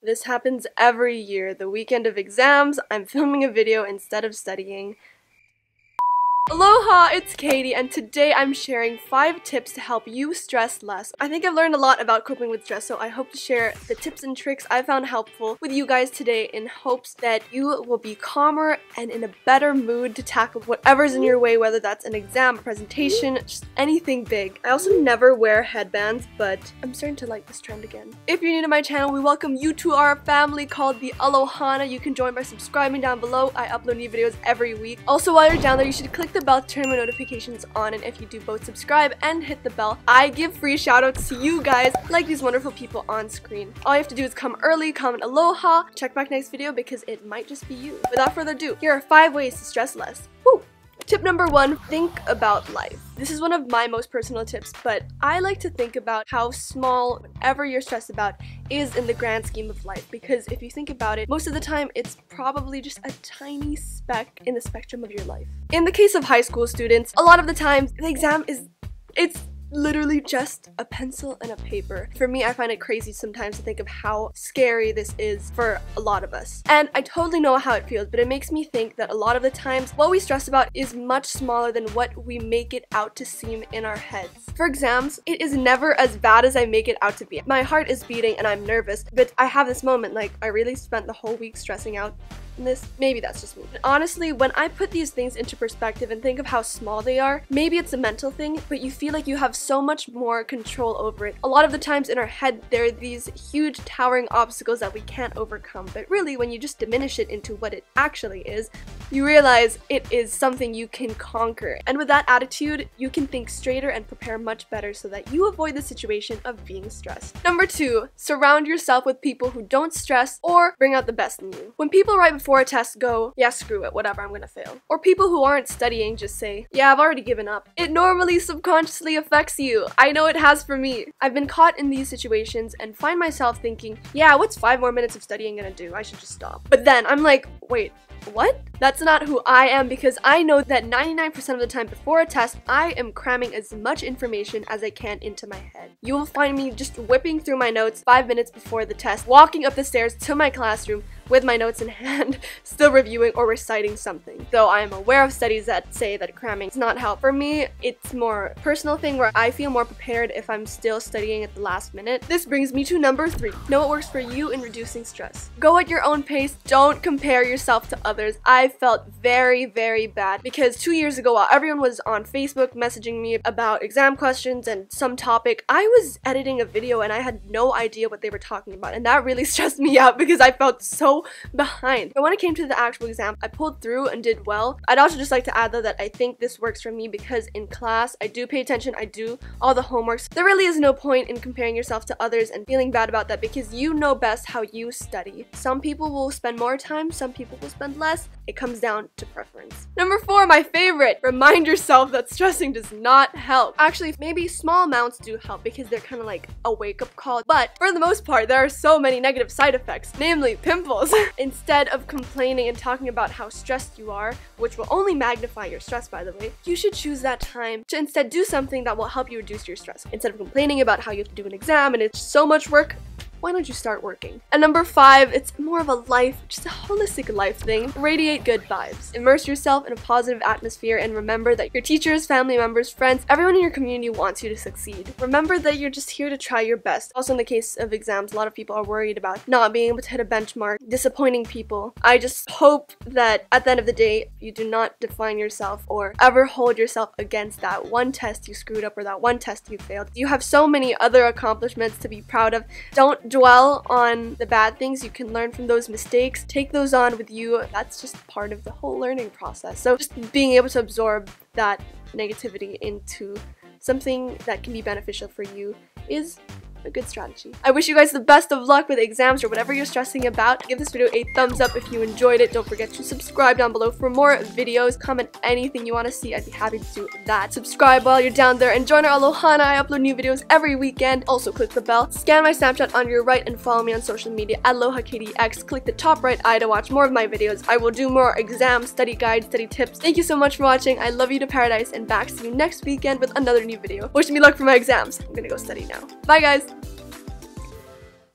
This happens every year. The weekend of exams, I'm filming a video instead of studying. Aloha, it's Katie, and today I'm sharing 5 tips to help you stress less. I think I've learned a lot about coping with stress, so I hope to share the tips and tricks I found helpful with you guys today in hopes that you will be calmer and in a better mood to tackle whatever's in your way, whether that's an exam, a presentation, just anything big. I also never wear headbands, but I'm starting to like this trend again. If you're new to my channel, we welcome you to our family called the Alohana. You can join by subscribing down below. I upload new videos every week. Also, while you're down there, you should click the bell to turn my notifications on, and if you do both subscribe and hit the bell, I give free shoutouts to you guys like these wonderful people on screen. All you have to do is come early, comment aloha, check back next video because it might just be you. Without further ado, here are 5 ways to stress less. Woo! Tip number 1, think about life. This is one of my most personal tips, but I like to think about how small whatever you're stressed about is in the grand scheme of life, because if you think about it, most of the time it's probably just a tiny speck in the spectrum of your life. In the case of high school students, a lot of the times the exam it's literally just a pencil and a paper. For me, I find it crazy sometimes to think of how scary this is for a lot of us. And I totally know how it feels, but it makes me think that a lot of the times what we stress about is much smaller than what we make it out to seem in our heads. For exams, it is never as bad as I make it out to be. My heart is beating and I'm nervous, but I have this moment like I really spent the whole week stressing out. Maybe that's just me. But honestly, when I put these things into perspective and think of how small they are, maybe it's a mental thing, but you feel like you have so much more control over it. A lot of the times in our head, there are these huge towering obstacles that we can't overcome, but really when you just diminish it into what it actually is, you realize it is something you can conquer. And with that attitude, you can think straighter and prepare much better so that you avoid the situation of being stressed. Number 2, surround yourself with people who don't stress or bring out the best in you. When people right before a test go, yeah, screw it, whatever, I'm gonna fail. Or people who aren't studying just say, yeah, I've already given up. It normally subconsciously affects you. I know it has for me. I've been caught in these situations and find myself thinking, yeah, what's 5 more minutes of studying gonna do? I should just stop. But then I'm like, wait, what? That's not who I am, because I know that 99% of the time before a test, I am cramming as much information as I can into my head. You will find me just whipping through my notes 5 minutes before the test, walking up the stairs to my classroom with my notes in hand, still reviewing or reciting something. Though I am aware of studies that say that cramming does not help. For me, it's more a personal thing where I feel more prepared if I'm still studying at the last minute. This brings me to number 3. Know what works for you in reducing stress. Go at your own pace. Don't compare yourself to others. I felt very, very bad because 2 years ago, while everyone was on Facebook messaging me about exam questions and some topic, I was editing a video and I had no idea what they were talking about, and that really stressed me out because I felt so behind. But when it came to the actual exam, I pulled through and did well. I'd also just like to add though that I think this works for me because in class, I do pay attention, I do all the homeworks. There really is no point in comparing yourself to others and feeling bad about that because you know best how you study. Some people will spend more time, some people will spend less. It comes down to preference. Number 4, my favorite. Remind yourself that stressing does not help. Actually, maybe small amounts do help because they're kind of like a wake-up call, but for the most part, there are so many negative side effects, namely pimples. Instead of complaining and talking about how stressed you are, which will only magnify your stress by the way, you should choose that time to instead do something that will help you reduce your stress. Instead of complaining about how you have to do an exam and it's so much work, why don't you start working? And number 5, it's more of a life, just a holistic life thing. Radiate good vibes. Immerse yourself in a positive atmosphere and remember that your teachers, family members, friends, everyone in your community wants you to succeed. Remember that you're just here to try your best. Also in the case of exams, a lot of people are worried about not being able to hit a benchmark, disappointing people. I just hope that at the end of the day, you do not define yourself or ever hold yourself against that one test you screwed up or that one test you failed. You have so many other accomplishments to be proud of. Don't dwell on the bad things. You can learn from those mistakes. Take those on with you. That's just part of the whole learning process. So just being able to absorb that negativity into something that can be beneficial for you is a good strategy. I wish you guys the best of luck with exams or whatever you're stressing about. Give this video a thumbs up if you enjoyed it. Don't forget to subscribe down below for more videos. Comment anything you want to see. I'd be happy to do that. Subscribe while you're down there and join our Alohana. I upload new videos every weekend. Also click the bell. Scan my Snapchat on your right and follow me on social media at AlohaKatieX. Click the top right eye to watch more of my videos. I will do more exam, study guides, study tips. Thank you so much for watching. I love you to paradise and back to you next weekend with another new video. Wish me luck for my exams. I'm gonna go study now. Bye guys!